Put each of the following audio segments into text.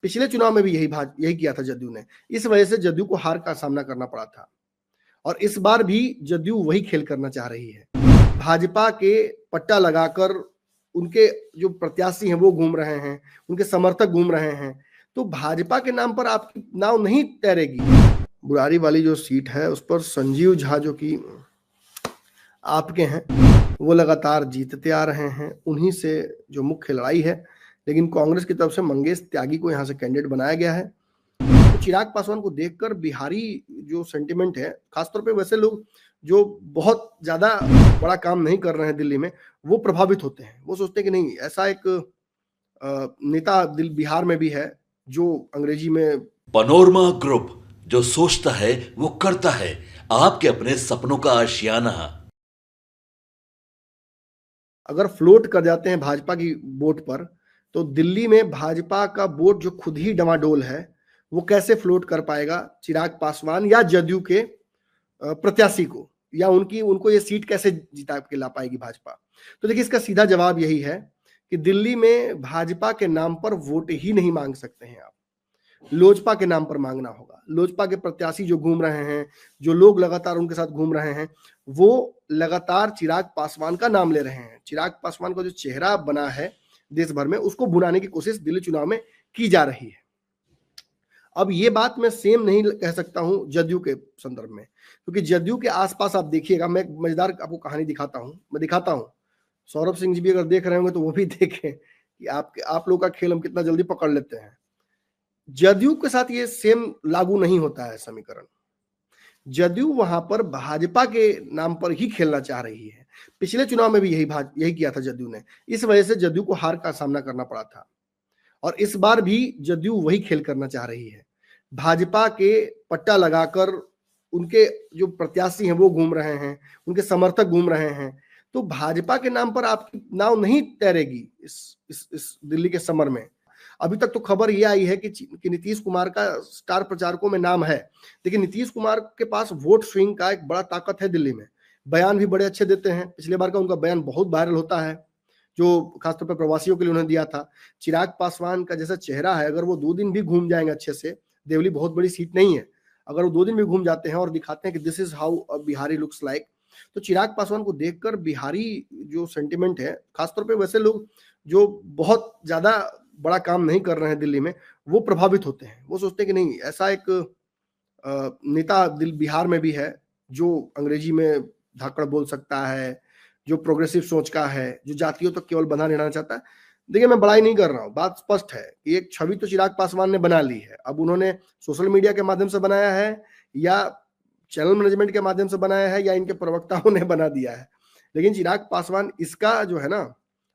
पिछले चुनाव में भी यही किया था जदयू ने। इस वजह से जदयू को हार का सामना करना पड़ा था और इस बार भी जदयू वही खेल करना चाह रही है। भाजपा के पट्टा लगाकर उनके जो प्रत्याशी हैं वो घूम रहे हैं, उनके समर्थक घूम रहे हैं, तो भाजपा के नाम पर आपकी नाव नहीं तैरेगी। बुरारी वाली जो सीट है उस पर संजीव झा जो कि आपके हैं वो लगातार जीतते आ रहे हैं, उन्हीं से जो मुख्य लड़ाई है। लेकिन कांग्रेस की तरफ से मंगेश त्यागी को यहाँ से कैंडिडेट बनाया गया है। तो चिराग पासवान को देखकर बिहारी जो सेंटिमेंट है, खासतौर पे वैसे लोग जो बहुत ज्यादा बड़ा काम नहीं कर रहे हैं दिल्ली में, वो प्रभावित होते हैं। वो सोचते हैं कि नहीं, ऐसा एक नेता बिहार में भी है जो अंग्रेजी में पनोरमा ग्रुप, जो सोचता है वो करता है। आपके अपने सपनों का आशियाना। अगर फ्लोट कर जाते हैं भाजपा की वोट पर, तो दिल्ली में भाजपा का वोट जो खुद ही डमाडोल है, वो कैसे फ्लोट कर पाएगा चिराग पासवान या जदयू के प्रत्याशी को, या उनको ये सीट कैसे जिता के ला पाएगी भाजपा। तो देखिए, इसका सीधा जवाब यही है कि दिल्ली में भाजपा के नाम पर वोट ही नहीं मांग सकते हैं आप, लोजपा के नाम पर मांगना होगा। लोजपा के प्रत्याशी जो घूम रहे हैं, जो लोग लगातार उनके साथ घूम रहे हैं, वो लगातार चिराग पासवान का नाम ले रहे हैं। चिराग पासवान का जो चेहरा बना है देश भर में, उसको भुनाने की कोशिश दिल्ली चुनाव में की जा रही है। अब ये बात मैं सेम नहीं कह सकता हूं जदयू के संदर्भ में, क्योंकि जदयू के आसपास आप देखिएगा, मैं एक मजेदार आपको कहानी दिखाता हूं। सौरभ सिंह जी भी अगर देख रहे होंगे तो वो भी देखें कि आप लोग का खेल हम कितना जल्दी पकड़ लेते हैं। जदयू के साथ ये सेम लागू नहीं होता है समीकरण। जदयू वहां पर भाजपा के नाम पर ही खेलना चाह रही है। पिछले चुनाव में भी यही किया था जदयू ने। इस वजह से जदयू को हार का सामना करना पड़ा था और इस बार भी जदयू वही खेल करना चाह रही है। भाजपा के पट्टा लगाकर उनके जो प्रत्याशी हैं वो घूम रहे हैं, उनके समर्थक घूम रहे हैं, तो भाजपा के नाम पर आपकी नाव नहीं तैरेगी इस दिल्ली के समर में। अभी तक तो खबर ये आई है कि नीतीश कुमार का स्टार प्रचारकों में नाम है। देखिए, नीतीश कुमार के पास वोट स्विंग का एक बड़ा ताकत है दिल्ली में। बयान भी बड़े अच्छे देते हैं। पिछले बार का उनका बयान बहुत वायरल होता है, जो खासतौर पर प्रवासियों के लिए उन्होंने दिया था। चिराग पासवान का जैसा चेहरा है, अगर वो 2 दिन भी घूम जाएंगे अच्छे से, देवली बहुत बड़ी सीट नहीं है, अगर वो 2 दिन भी घूम जाते हैं और दिखाते हैं कि this is how a Bihari looks like, तो चिराग पासवान को देखकर बिहारी जो सेंटिमेंट है, खासतौर पे वैसे लोग जो बहुत ज्यादा बड़ा काम नहीं कर रहे हैं दिल्ली में, वो प्रभावित होते हैं। वो सोचते हैं कि नहीं, ऐसा एक नेता बिहार में भी है जो अंग्रेजी में धाकड़ बोल सकता है, जो प्रोग्रेसिव सोच का है, जो जातियों तक केवल बंधा रहना चाहता है। देखिए, मैं बड़ाई नहीं कर रहा हूँ, बात स्पष्ट है कि एक छवि तो चिराग पासवान ने बना ली है। अब उन्होंने सोशल मीडिया के माध्यम से बनाया है या चैनल मैनेजमेंट के माध्यम से बनाया है या इनके प्रवक्ताओं ने बना दिया है, लेकिन चिराग पासवान इसका जो है ना,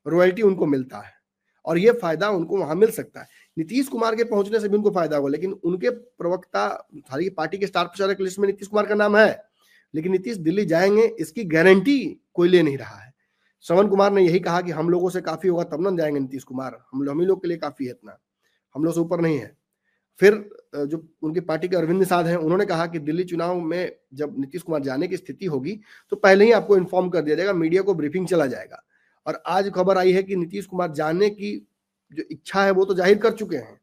रॉयल्टी उनको मिलता है और ये फायदा उनको वहां मिल सकता है। नीतीश कुमार के पहुंचने से भी उनको फायदा होगा, लेकिन उनके प्रवक्ता, हालांकि पार्टी के स्टार प्रचारक लिस्ट में नीतीश कुमार का नाम है, लेकिन नीतीश दिल्ली जाएंगे इसकी गारंटी कोई ले नहीं रहा है। श्रवण कुमार ने यही कहा कि हम लोगों से काफी होगा तब न जाएंगे नीतीश कुमार, हम ही लोग के लिए काफी है, इतना हम लोग से ऊपर नहीं है। फिर जो उनकी पार्टी के अरविंद निषाद हैं, उन्होंने कहा कि दिल्ली चुनाव में जब नीतीश कुमार जाने की स्थिति होगी तो पहले ही आपको इन्फॉर्म कर दिया जाएगा, मीडिया को ब्रीफिंग चला जाएगा। और आज खबर आई है कि नीतीश कुमार जाने की जो इच्छा है वो तो जाहिर कर चुके हैं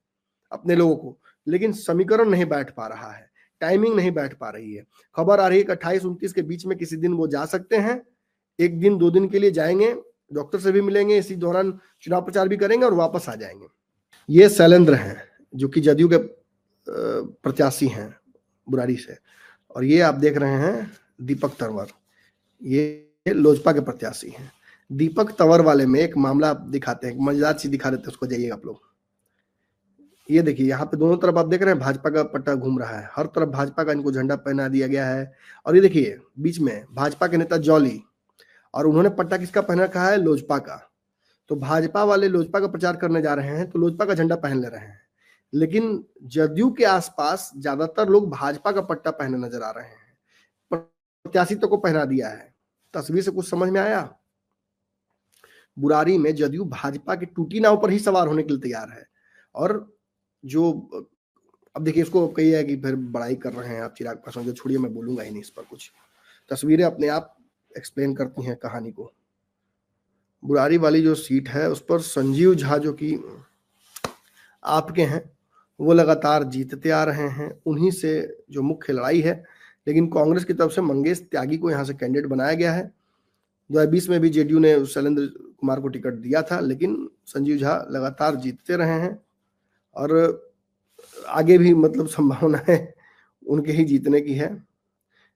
अपने लोगों को, लेकिन समीकरण नहीं बैठ पा रहा है, टाइमिंग नहीं बैठ पा रही है। खबर आ रही है कि 28-29 के बीच में किसी दिन वो जा सकते हैं, 1 दिन 2 दिन के लिए जाएंगे, डॉक्टर से भी मिलेंगे, इसी दौरान चुनाव प्रचार भी करेंगे और वापस आ जाएंगे। ये शैलेंद्र हैं जो कि जदयू के प्रत्याशी हैं बुराड़ी से, और ये आप देख रहे हैं दीपक तंवर, ये लोजपा के प्रत्याशी हैं। दीपक तंवर वाले में एक मामला दिखाते हैं, मजेदार चीज दिखा देते हैं, उसको जाइए आप लोग। ये देखिए, यहाँ पे दोनों तरफ आप देख रहे हैं भाजपा का पट्टा घूम रहा है, हर तरफ भाजपा का इनको झंडा पहना दिया गया है। और ये देखिए बीच में भाजपा के नेता जॉली, और उन्होंने पट्टा किसका पहन रखा है? लोजपा का। तो भाजपा वाले लोजपा का प्रचार करने जा रहे हैं तो लोजपा का झंडा पहन ले रहे हैं, लेकिन जदयू के आसपास ज्यादातर लोग भाजपा का पट्टा पहने नजर आ रहे हैं। प्रत्याशी तो को पहना दिया है। तस्वीर से कुछ समझ में आया? बुरारी में जदयू भाजपा की टूटी नाव पर ही सवार होने के लिए तैयार है। और जो अब देखिए, इसको कही है कि फिर बड़ाई कर रहे हैं आप चिराग पासवान, जो छोड़िए, मैं बोलूंगा ही नहीं इस पर कुछ। तस्वीरें अपने आप एक्सप्लेन करती हैं कहानी को। बुरारी वाली जो सीट है उस पर संजीव झा जो कि आपके हैं वो लगातार जीतते आ रहे हैं, उन्हीं से जो मुख्य लड़ाई है। लेकिन कांग्रेस की तरफ से मंगेश त्यागी को यहाँ से कैंडिडेट बनाया गया है। 2020 में भी जेडीयू ने शैलेंद्र कुमार को टिकट दिया था, लेकिन संजीव झा लगातार जीतते रहे हैं और आगे भी मतलब संभावना है उनके ही जीतने की है।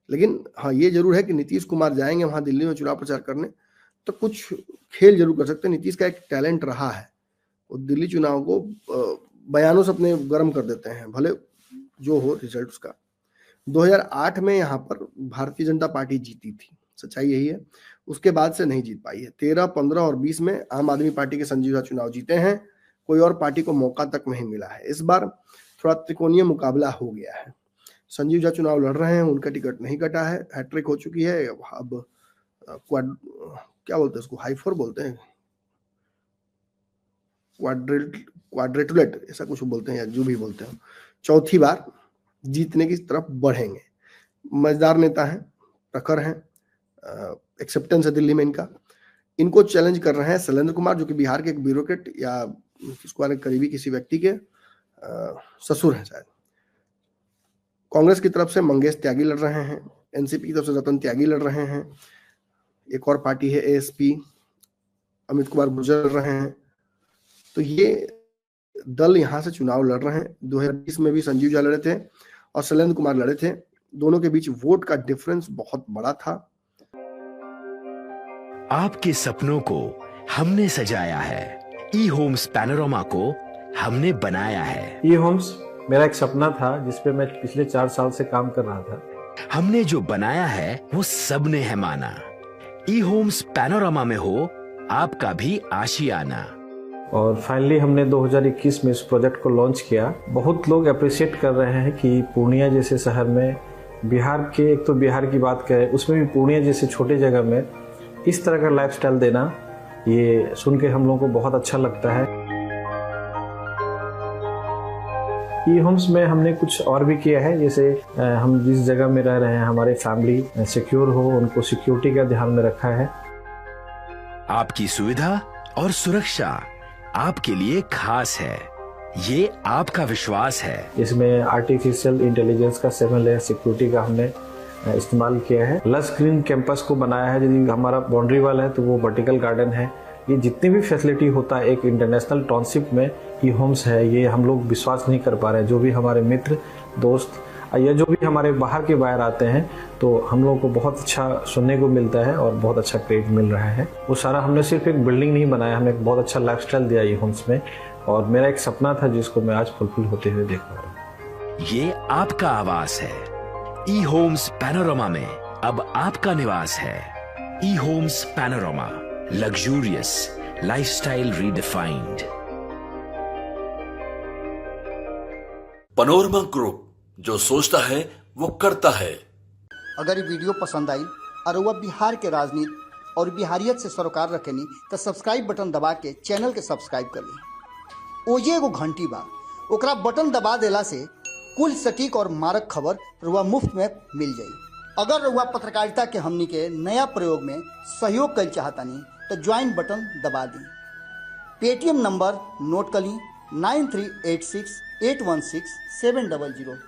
लेकिन हाँ, ये जरूर है कि नीतीश कुमार जाएंगे वहां दिल्ली में चुनाव प्रचार करने तो कुछ खेल जरूर कर सकते हैं। नीतीश का एक टैलेंट रहा है, वो दिल्ली चुनाव को बयानों से अपने गर्म कर देते हैं, भले जो हो रिजल्ट उसका। 2008 में यहाँ पर भारतीय जनता पार्टी जीती थी, सच्चाई यही है। उसके बाद से नहीं जीत पाई है। 13, 15 और 20 में आम आदमी पार्टी के संजीव झा चुनाव जीते हैं, कोई और पार्टी को मौका तक नहीं मिला है। इस बार थोड़ा त्रिकोणीय मुकाबला हो गया है। संजीव झा चुनाव लड़ रहे हैं, उनका टिकट नहीं कटा है, हैट्रिक हो चुकी है। अब क्या बोलते हैं उसको, हाई4 बोलते हैं, क्वाड्रेटुलेट ऐसा कुछ बोलते हैं या जो भी बोलते हैं, चौथी बार जीतने की तरफ बढ़ेंगे। मजेदार नेता हैं, प्रखर हैं, एक्सेप्टेंस है दिल्ली में इनको चैलेंज कर रहे हैं शैलेंद्र कुमार, जो कि बिहार के एक ब्यूरोक्रेट या किसको करीबी किसी व्यक्ति के ससुर हैं शायद। कांग्रेस की तरफ से मंगेश त्यागी लड़ रहे हैं, एनसीपी की तरफ से रतन त्यागी लड़ रहे हैं, एक और पार्टी है एएसपी, अमित कुमार गुर्जर लड़ रहे हैं। तो ये दल यहाँ से चुनाव लड़ रहे हैं। 2020 में भी संजीव झा लड़े थे और शैलेंद्र कुमार लड़े थे। दोनों के बीच वोट का डिफरेंस बहुत बड़ा था। आपके सपनों को हमने सजाया है, ई होम्स पैनोरमा को हमने बनाया है। ई होम्स मेरा एक सपना था जिसपे मैं पिछले 4 साल से काम कर रहा था। हमने जो बनाया है वो सबने है माना। ई होम्स पैनोरमा में हो आपका भी आशियाना। और फाइनली हमने 2021 में इस प्रोजेक्ट को लॉन्च किया। बहुत लोग अप्रिशिएट कर रहे हैं कि पूर्णिया जैसे शहर में, बिहार के, एक तो बिहार की बात करें उसमें भी पूर्णिया जैसे छोटे जगह में इस तरह का लाइफस्टाइल देना, ये सुन के हम लोगों को बहुत अच्छा लगता है। ई होम्स में हमने कुछ और भी किया है, जैसे हम जिस जगह में रह रहे हैं हमारे फैमिली सिक्योर हो, उनको सिक्योरिटी का ध्यान में रखा है। आपकी सुविधा और सुरक्षा आपके लिए खास है, ये आपका विश्वास है। इसमें आर्टिफिशियल इंटेलिजेंस का 7 लेयर सिक्योरिटी का हमने इस्तेमाल किया है। लस ग्रीन कैंपस को बनाया है। यदि हमारा बाउंड्री वाल है तो वो वर्टिकल गार्डन है। ये जितनी भी फैसिलिटी होता है एक इंटरनेशनल टाउनशिप में ई होम्स है, ये हम लोग विश्वास नहीं कर पा रहे हैं। जो भी हमारे मित्र, दोस्त या जो भी हमारे बाहर के बाहर आते हैं तो हम लोगों को बहुत अच्छा सुनने को मिलता है और बहुत अच्छा क्रेडिट मिल रहा है। वो सारा हमने सिर्फ एक बिल्डिंग नहीं बनाया, हमें एक बहुत अच्छा लाइफस्टाइल दिया ई होम्स में, और मेरा एक सपना था जिसको मैं आज फुलफिल होते हुए देख पा रहा हूँ। ये आपका आवास है। ई होम्स पैनोरमा में अब आपका निवास है। E homes Panorama, luxurious lifestyle redefined. Panorama group, जो सोचता है वो करता है। अगर ये वीडियो पसंद आई और वह बिहार के राजनीति और बिहारियत से सरोकार रखेनी तो सब्सक्राइब बटन दबा के चैनल के सब्सक्राइब कर ली। ओजे एगो घंटी बा, ओकरा बटन दबा देला से कुल सटीक और मारक खबर रुआ मुफ्त में मिल जाई। अगर रुआ पत्रकारिता के हमनी के नया प्रयोग में सहयोग कर चाहतानी तो ज्वाइन बटन दबा दी। पेटीएम नंबर नोट कर ली 9386816700।